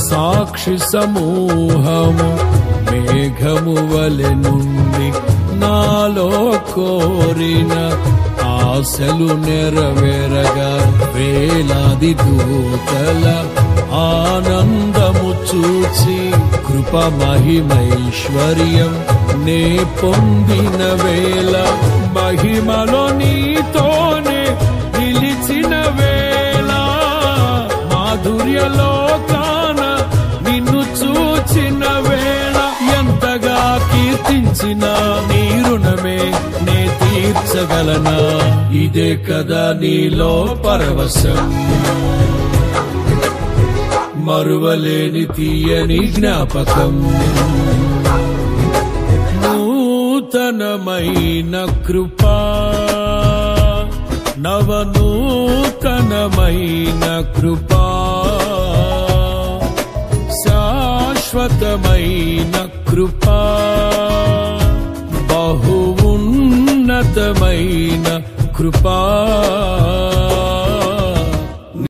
సాక్షి సమూహము మేఘము వలె నుండి నాలో కోరిన ఆశలు నెరవేరగా వేలాది దూతల ఆనందము చూచి కృప మహిమైశ్వర్యం నే పొందిన వేళ మహిమలో నీతోనే నిలిచిన వేళ మాధుర్యలో కాన నిన్ను చూచిన వేళ ఎంతగా కీర్తించిన నీ రుణమే నే తీర్చగలనా ఇదే కదా నీలో పరవశం మరువలేని తీయని జ్ఞాపకం నూతనమైన కృపా నవనూతనమైన కృపా శాశ్వతమైన కృపా బహు ఉన్నతమైన కృపా